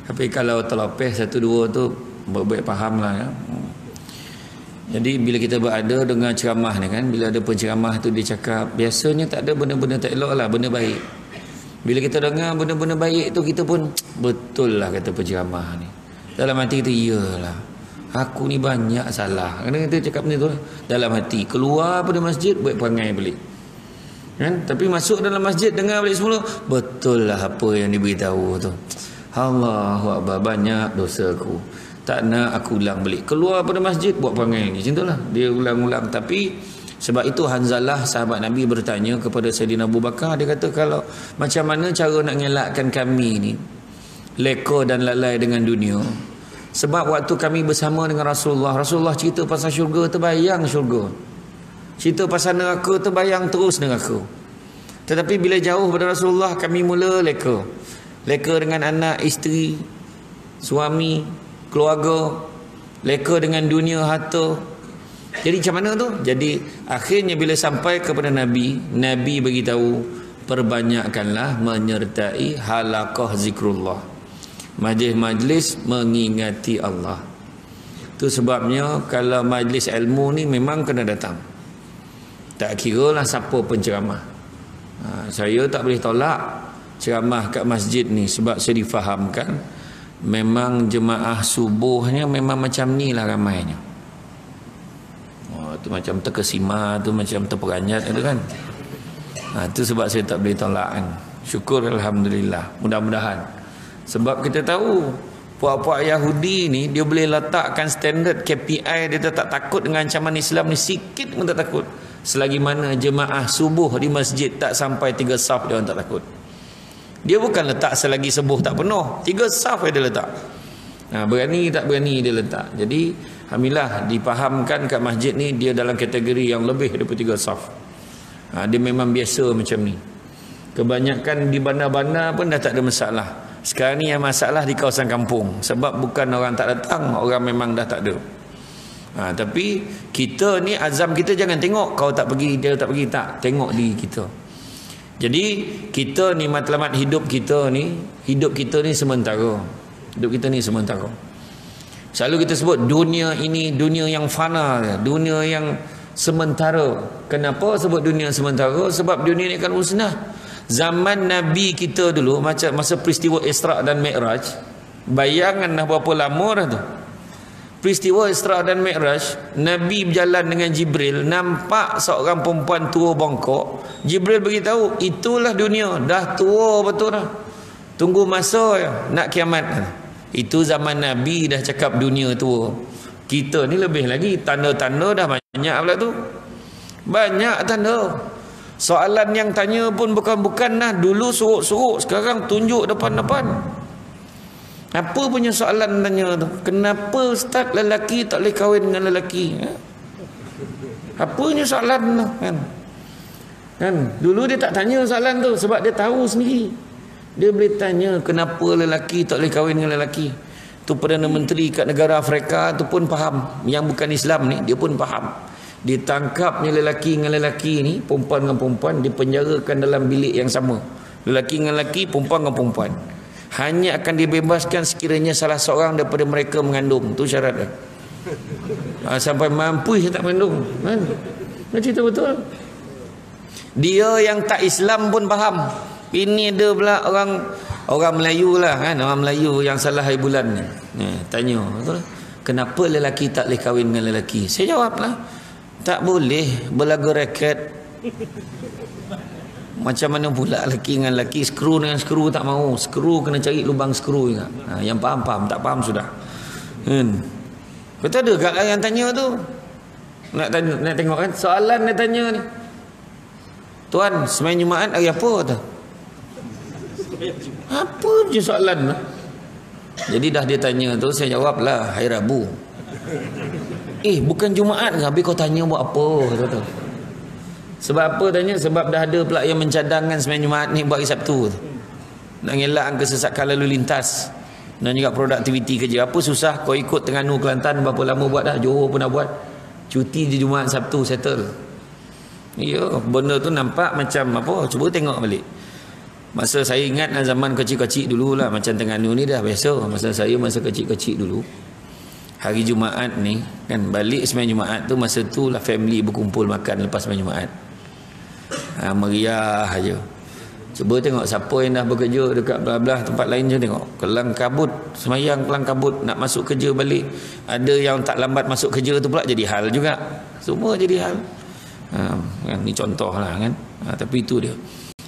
Tapi kalau terlopeh satu dua tu baik faham lah ya. Jadi bila kita berada dengan ceramah ni kan, bila ada penceramah tu dia cakap, biasanya tak ada benda-benda tak elok lah, benda baik. Bila kita dengar benda-benda baik tu, kita pun betul lah kata penceramah ni. Dalam hati kita, iyalah, aku ni banyak salah. Kadang kita cakap benda tu dalam hati. Keluar pada masjid, buat perangai balik kan? Tapi masuk dalam masjid, dengar balik semula, betul lah apa yang diberitahu tu. Allahu Akbar, banyak dosa aku, tak nak aku ulang balik. Keluar pada masjid, buat perangai lagi. Macam itulah, dia ulang-ulang. Tapi sebab itu Hanzalah sahabat Nabi bertanya kepada Sayyidina Abu Bakar. Dia kata, kalau macam mana cara nak ngelakkan kami ni leka dan lalai dengan dunia. Sebab waktu kami bersama dengan Rasulullah, Rasulullah cerita pasal syurga, terbayang syurga. Cerita pasal neraka, terbayang terus neraka. Tetapi bila jauh pada Rasulullah, kami mula leka. Leka dengan anak, isteri, suami, keluarga, leka dengan dunia, harta. Jadi macam mana tu? Jadi akhirnya bila sampai kepada Nabi, Nabi beritahu, perbanyakkanlah menyertai halaqah zikrullah, majlis-majlis mengingati Allah. Itu sebabnya kalau majlis ilmu ni memang kena datang. Tak kira lah siapa penceramah. Saya tak boleh tolak ceramah kat masjid ni, sebab saya difahamkan memang jemaah subuhnya memang macam ni lah ramainya. Tu macam terkesima, tu macam terperanjat itu kan. Itu sebab saya tak boleh tolak kan. Syukur alhamdulillah, mudah-mudahan. Sebab kita tahu puak-puak Yahudi ni, dia boleh letakkan standard KPI, dia tak takut dengan ancaman Islam ni sikit pun tak takut. Selagi mana jemaah subuh di masjid tak sampai 3 saf, dia orang tak takut. Dia bukan letak selagi subuh tak penuh, 3 saf dia letak. Berani tak berani dia letak. Jadi alhamdulillah dipahamkan kat masjid ni dia dalam kategori yang lebih daripada 3 saf. Dia memang biasa macam ni. Kebanyakan di bandar-bandar pun dah tak ada masalah. Sekarang ni yang masalah di kawasan kampung. Sebab bukan orang tak datang, orang memang dah tak ada. Tapi kita ni azam kita jangan tengok kau tak pergi, dia tak pergi, tak. Tengok diri kita. Jadi kita ni matlamat hidup kita ni sementara. Hidup kita ni sementara. Selalu kita sebut dunia ini dunia yang fana, dunia yang sementara. Kenapa sebut dunia sementara? Sebab dunia ni akan musnah. Zaman Nabi kita dulu, macam masa peristiwa Isra' dan Mi'raj, bayangan dah berapa lama dah tu. Peristiwa Isra' dan Mi'raj, Nabi berjalan dengan Jibril, nampak seorang perempuan tua bongkok. Jibril beritahu, itulah dunia, dah tua betul dah. Tunggu masa ya, nak kiamat. Itu zaman Nabi dah cakap dunia tua. Kita ni lebih lagi, tanda-tanda dah banyak pula tu. Banyak tanda. Soalan yang tanya pun bukan-bukan lah. Dulu surut-surut, sekarang tunjuk depan-depan. Apa punya soalan tanya tu? Kenapa ustaz lelaki tak boleh kahwin dengan lelaki? Apa punya soalan tu kan? Dulu dia tak tanya soalan tu sebab dia tahu sendiri. Dia boleh tanya kenapa lelaki tak boleh kahwin dengan lelaki. Tu Perdana Menteri kat negara Afrika tu pun faham. Yang bukan Islam ni dia pun faham. Ditangkapnya lelaki dengan lelaki ni, perempuan dengan perempuan, dipenjarakan dalam bilik yang sama. Lelaki dengan lelaki, perempuan dengan perempuan. Hanya akan dibebaskan sekiranya salah seorang daripada mereka mengandung. Tu syarat dia. Sampai mampu saya tak mengandung kan? Cerita betul. Dia yang tak Islam pun faham. Ini ada pula orang Melayu lah kan, orang Melayu yang salah hari bulan ni. Tanya, betul? Kenapa lelaki tak boleh kahwin dengan lelaki? Saya jawab lah, tak boleh berlaga raket. Macam mana pula lelaki dengan lelaki, skru dengan skru tak mau. Skru kena cari lubang skru juga. Yang faham, tak faham sudah. Betul ada kat yang tanya tu. Nak tengok kan soalan dia tanya ni. Tuan, semain Jumaat hari apa tu? Apa je soalan tu? Jadi dah dia tanya tu, saya jawab lah hari Rabu. Bukan Jumaat ke? Habis kau tanya buat apa? Kata. Sebab apa tanya? Sebab dah ada pula yang mencadangkan semain Jumaat ni buat hari Sabtu tu. Nak ngelak kesesakan lalu lintas dan juga produktiviti kerja. Apa susah kau ikut Terengganu Kelantan, berapa lama buat dah, Johor pun dah buat. Cuti di Jumaat Sabtu settle. Ya, benda tu nampak macam apa? Cuba tengok balik. Masa saya ingat zaman kecil-kecil dulu lah, macam Terengganu ni dah biasa. Masa kecil-kecil dulu, hari Jumaat ni kan, balik sembahyang Jumaat tu, masa tu lah family berkumpul makan lepas sembahyang Jumaat. Meriah aja. Cuba tengok siapa yang dah bekerja dekat belah-belah tempat lain je, tengok kelang kabut sembahyang, kelang kabut nak masuk kerja balik. Ada yang tak lambat masuk kerja tu pula jadi hal juga. Semua jadi hal. Ni contoh lah kan. Tapi itu dia.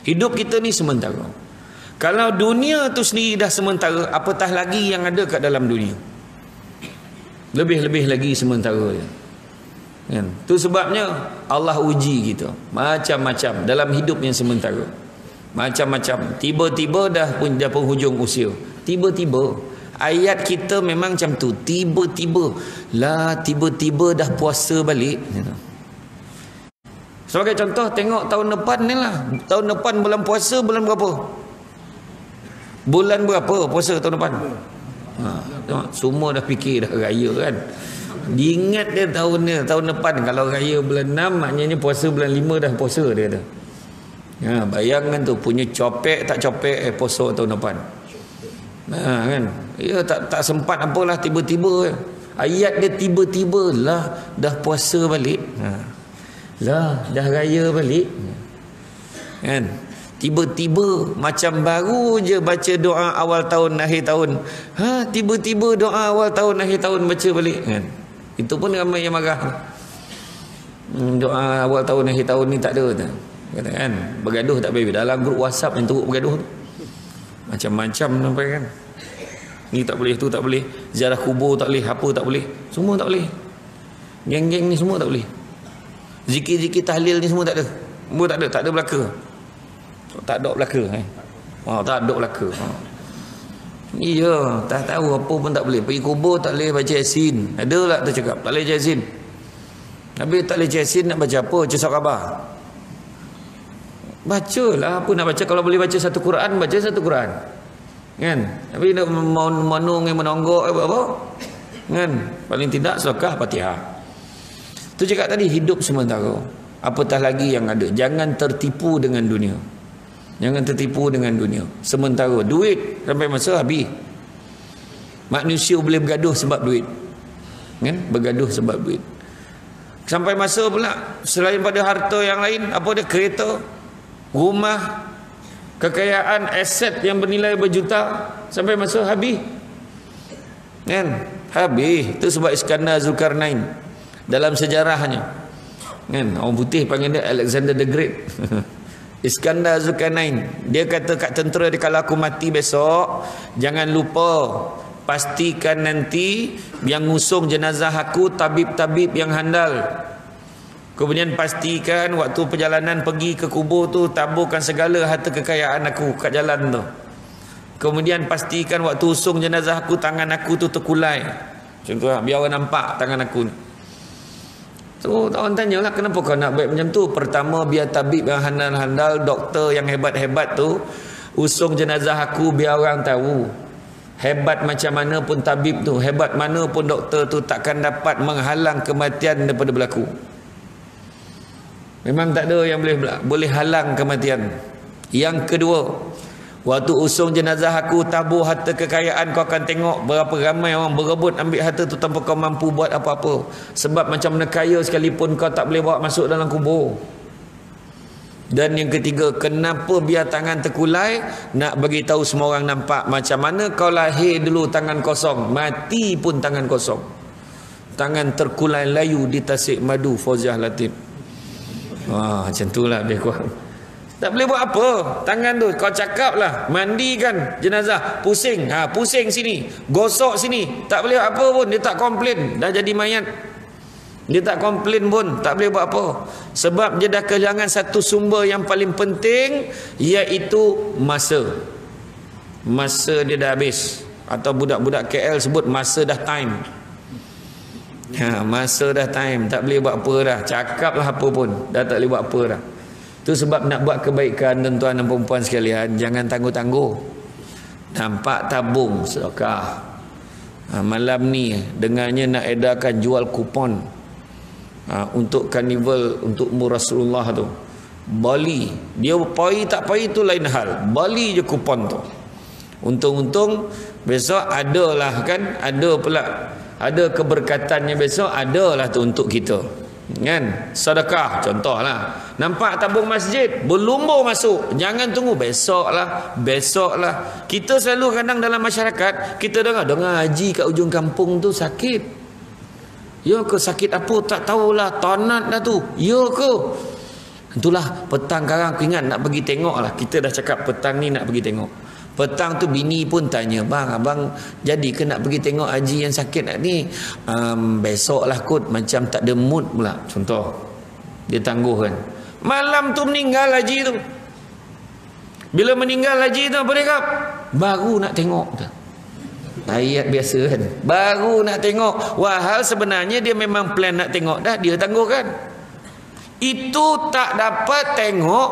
Hidup kita ni sementara. Kalau dunia tu sendiri dah sementara, apatah lagi yang ada kat dalam dunia. Lebih-lebih lagi sementara dia. Kan? Tu sebabnya Allah uji kita macam-macam dalam hidup yang sementara. Macam-macam. Tiba-tiba dah penghujung usia. Tiba-tiba. Ayat kita memang macam tu. Tiba-tiba dah puasa balik. Sebagai contoh, tengok tahun depan ni lah. Tahun depan bulan puasa bulan berapa? Bulan berapa puasa tahun depan? Tengok, semua dah fikir dah raya kan. Diingat dia tahun depan. Kalau raya bulan 6, maknanya puasa bulan 5 dah puasa dia dah. Bayangkan tu, punya copek tak copek puasa tahun depan. Kan? Ya tak sempat apalah, tiba-tiba ayat dia tiba-tiba lah dah puasa balik. Dah raya balik. Kan? Tiba-tiba macam baru je baca doa awal tahun akhir tahun. Tiba-tiba doa awal tahun akhir tahun baca balik kan. Itu pun ramai yang marah. Doa awal tahun akhir tahun ni tak ada tu. Kata kan, bergaduh tak baik dalam grup WhatsApp yang teruk bergaduh tu. Macam-macam sampai kan. Ni tak boleh, tu tak boleh. Ziarah kubur tak boleh, apa tak boleh. Semua tak boleh. Geng-geng ni semua tak boleh. Zikir-zikir tahlil ni semua tak ada. Semua tak ada belaka. Tak ada belaka kan. Tak ada belaka. Iya, tak tahu apa pun tak boleh. Pergi kubur tak boleh baca Yasin. Ada lah tu cakap, tak boleh baca Yasin. Habis tak boleh baca Yasin, nak baca apa? Baca surat khabar. Bacalah apa nak baca. Kalau boleh baca satu Quran, baca satu Quran. Kan? Tapi nak menung yang menonggok apa? Kan? Paling tidak surah Fatihah. Tu cakap tadi, hidup sementara. Apatah lagi yang ada. Jangan tertipu dengan dunia. Jangan tertipu dengan dunia. Sementara. Duit sampai masa habis. Manusia boleh bergaduh sebab duit. Kan? Bergaduh sebab duit. Sampai masa pula, selain pada harta yang lain, apa dia? Kereta, rumah, kekayaan, aset yang bernilai berjuta, sampai masa habis. Kan? Habis. Itu sebab Iskandar Zulkarnain dalam sejarahnya, kan, orang putih panggil dia Alexander the Great. Iskandar Zulkarnain, dia kata kat tentera dia, kalau aku mati besok, jangan lupa pastikan nanti yang ngusung jenazah aku tabib-tabib yang handal. Kemudian pastikan waktu perjalanan pergi ke kubur tu, taburkan segala harta kekayaan aku kat jalan tu. Kemudian pastikan waktu usung jenazah aku, tangan aku tu terkulai. Contoh lah, biar orang nampak tangan aku ni. So, orang tanyalah, kenapa kau nak baik macam tu? Pertama, biar tabib yang handal-handal, doktor yang hebat-hebat tu usung jenazah aku, biar orang tahu hebat macam mana pun tabib tu, hebat mana pun doktor tu, takkan dapat menghalang kematian daripada berlaku. Memang tak ada yang boleh halang kematian. Yang kedua, waktu usung jenazah aku, tabur harta kekayaan, kau akan tengok berapa ramai orang berebut ambil harta tu tanpa kau mampu buat apa-apa. Sebab macam mana kaya sekalipun, kau tak boleh bawa masuk dalam kubur. Dan yang ketiga, kenapa biar tangan terkulai? Nak bagi tahu semua orang nampak macam mana kau lahir dulu tangan kosong, mati pun tangan kosong. Tangan terkulai layu di Tasik Madu, Fauziah Latif. Macam itulah dia kurang. Tak boleh buat apa. Tangan tu kau cakap lah, mandikan jenazah, pusing, pusing sini, gosok sini, tak boleh apa pun. Dia tak komplain, dah jadi mayat. Dia tak komplain pun, tak boleh buat apa. Sebab dia dah kehilangan satu sumber yang paling penting, iaitu masa. Masa dia dah habis. Atau budak-budak KL sebut masa dah time. Masa dah time, tak boleh buat apa dah. Cakaplah apa pun, dah tak boleh buat apa dah. Itu sebab nak buat kebaikan, tuan-tuan dan perempuan sekalian, jangan tangguh-tangguh. Nampak tabung sedekah. Malam ni dengarnya nak edarkan jual kupon untuk karnival untuk umur Rasulullah tu. Bali. Dia poi tak poi tu lain hal. Bali je kupon tu. Untung-untung besok adalah kan, ada pula, ada keberkatannya besok, adalah tu untuk kita. Kan? Sedekah contohlah. Nampak tabung masjid, berlumbur masuk. Jangan tunggu besoklah, besoklah. Kita selalu kadang dalam masyarakat, kita dengar haji kat ujung kampung tu sakit. Ya ke, sakit apa tak tahulah, tonat dah tu. Ya ke? Itulah petang sekarang aku ingat nak pergi tengok lah. Kita dah cakap petang ni nak pergi tengok. Petang tu bini pun tanya, bang, abang jadi ke nak pergi tengok haji yang sakit ni? Besok lah kot, macam tak ada mood pula. Contoh, dia tangguh kan. Malam tu meninggal haji tu. Bila meninggal haji tu apa dia kap? Baru nak tengok tu. Ayat biasa kan. Baru nak tengok. Wahal sebenarnya dia memang plan nak tengok dah, dia tangguh kan. Itu tak dapat tengok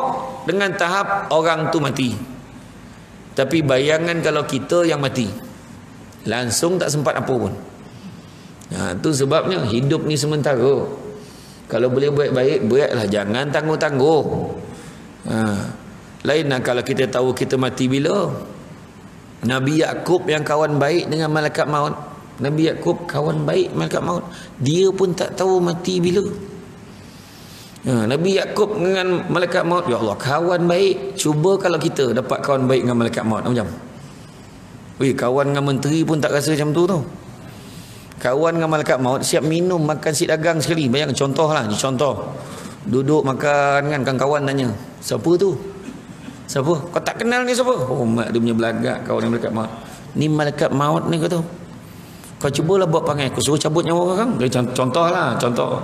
dengan tahap orang tu mati. Tapi bayangan kalau kita yang mati, langsung tak sempat apa pun. Itu sebabnya hidup ni sementara. Kalau boleh buat baik, buatlah. Jangan tangguh-tangguh. Lainlah kalau kita tahu kita mati bila. Nabi Yaqub yang kawan baik dengan malaikat maut. Nabi Yaqub kawan baik malaikat maut. Dia pun tak tahu mati bila. Nabi Yaqub dengan malaikat maut, ya Allah, kawan baik. Cuba kalau kita dapat kawan baik dengan malaikat maut macam. Kawan dengan menteri pun tak rasa macam tu tau. Kawan dengan malaikat maut siap minum, makan si dagang sekali. Bayang contohlah, ni contoh. Duduk makan kan kawan tanya, siapa tu? Siapa? Kau tak kenal ni siapa? Oh, mak dia punya belagak kawan dengan malaikat maut. Ni malaikat maut ni kau tahu. Kau cubalah buat panggil, aku suruh cabut nyawa orang. Contohlah, contoh.